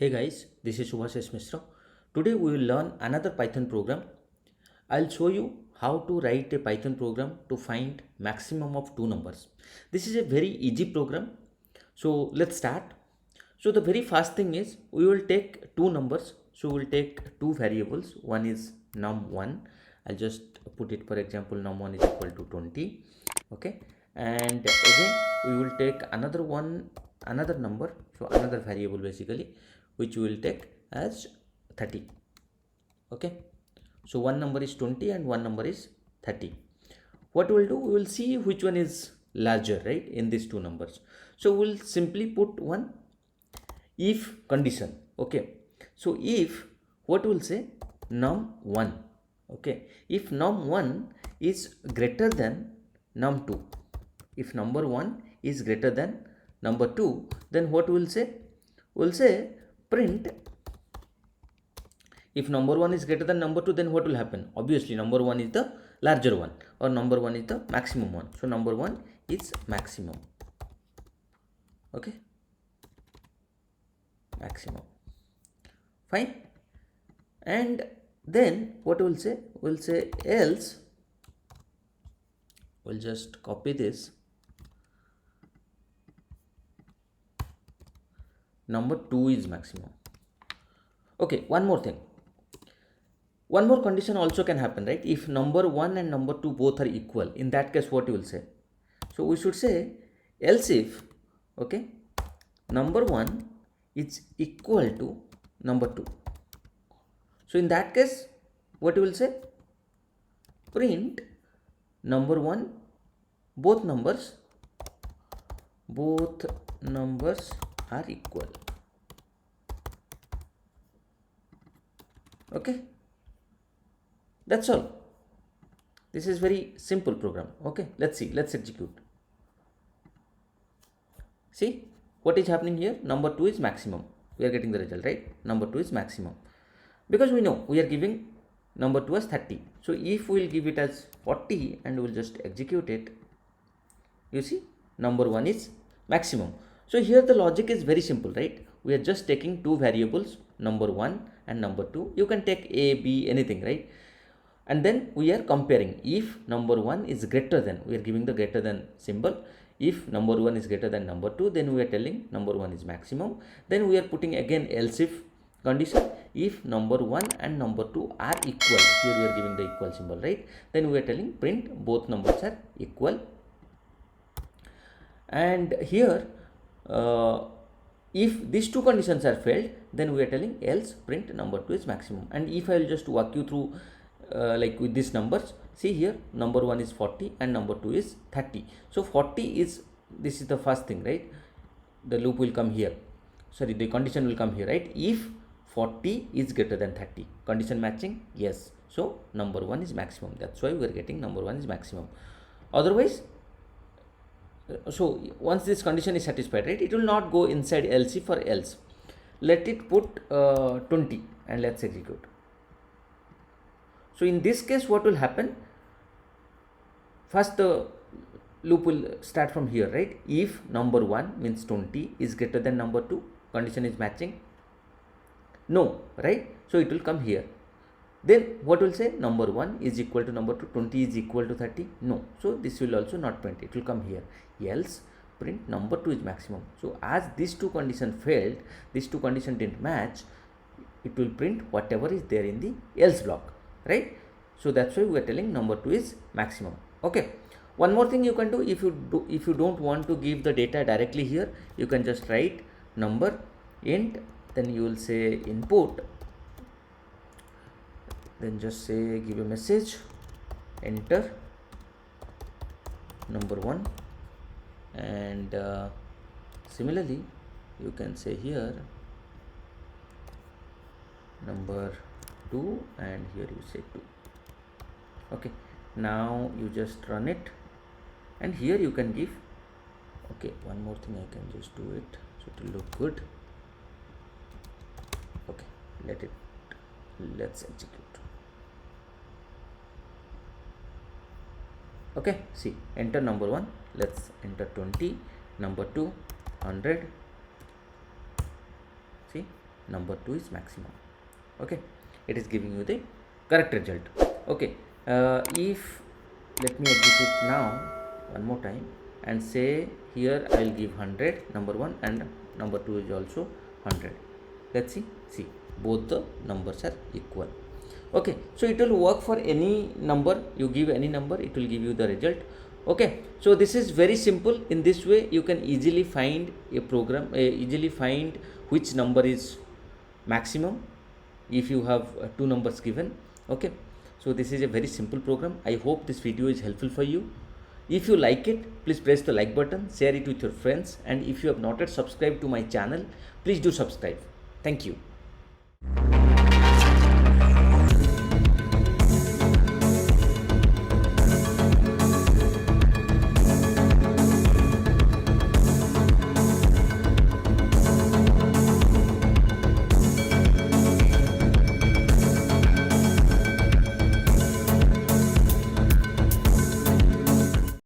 Hey guys, this is Subhashish Mishra. Today we will learn another Python program. I'll show you how to write a Python program to find maximum of two numbers. This is a very easy program. So let's start. So the very first thing is we will take two numbers. So we'll take two variables. One is num1. I'll just put it, for example, num1 is equal to 20. Okay. And again we will take another number, so another variable basically, which we will take as 30. Okay, so one number is 20 and one number is 30. What we will do, we will see which one is larger, right, in these two numbers. So we'll simply put one if condition. Okay, so if, what we'll say, num1. Okay, if num1 is greater than num2, if number 1 is greater than number 2, then what we'll say, we'll say print. If number 1 is greater than number 2, then what will happen? Obviously number 1 is the larger one, or number 1 is the maximum one, so number 1 is maximum. Okay, maximum, fine. And then what we'll say, we'll say else, we'll just copy this, number 2 is maximum. Okay, one more thing, one more condition also can happen, right? If number 1 and number 2 both are equal, in that case what you will say? So we should say else if, okay, number 1 is equal to number 2. So in that case what you will say? Print number 1, both numbers are equal. Okay, that's all. This is very simple program. Okay, let's see, let's execute. See what is happening here? Number 2 is maximum. We are getting the result, right? Number 2 is maximum, because we know we are giving number 2 as 30. So if we will give it as 40 and we will just execute it, you see number 1 is maximum. So here the logic is very simple, right? We are just taking two variables, number 1 and number 2. You can take A, B, anything, right? And then we are comparing. If number 1 is greater than, we are giving the greater than symbol. If number 1 is greater than number 2, then we are telling number 1 is maximum. Then we are putting again else if condition. If number 1 and number 2 are equal, here we are giving the equal symbol, right? Then we are telling print both numbers are equal. And here if these two conditions are failed, then we are telling else print number 2 is maximum. And if I will just walk you through like with these numbers, see here number 1 is 40 and number 2 is 30. So 40 is, this is the first thing, right? The loop will come here, sorry, the condition will come here, right? If 40 is greater than 30, condition matching, yes, so number 1 is maximum. That's why we are getting number 1 is maximum. Otherwise, so once this condition is satisfied, right, it will not go inside else if or else. Let it put 20 and let's execute. So in this case what will happen? First the loop will start from here, right? If number 1 means 20 is greater than number 2, condition is matching, no, right? So it will come here. Then what will say? Number 1 is equal to number 2, 20 is equal to 30, no. So this will also not print, it will come here, else print number 2 is maximum. So as these two conditions failed, these two conditions didn't match, it will print whatever is there in the else block, right? So that's why we are telling number 2 is maximum. Okay, one more thing you can do, if you don't want to give the data directly here, you can just write number int, then you will say input, then just say give a message, enter number 1, and similarly you can say here number 2 and here you say 2. Okay, now you just run it and here you can give, okay, one more thing, I can just do it so it will look good. Okay, let's execute. Okay, see, enter number 1, let's enter 20, number 2 100, see, number 2 is maximum. Okay, it is giving you the correct result. Okay, if let me execute now one more time and say here I will give 100 number 1 and number 2 is also 100. Let's see both the numbers are equal. Okay, so it will work for any number. You give any number, it will give you the result. Okay, so this is very simple. In this way you can easily find a program, easily find which number is maximum if you have two numbers given. Okay, so this is a very simple program. I hope this video is helpful for you. If you like it, please press the like button, share it with your friends, and if you have not yet subscribed to my channel, please do subscribe. Thank you.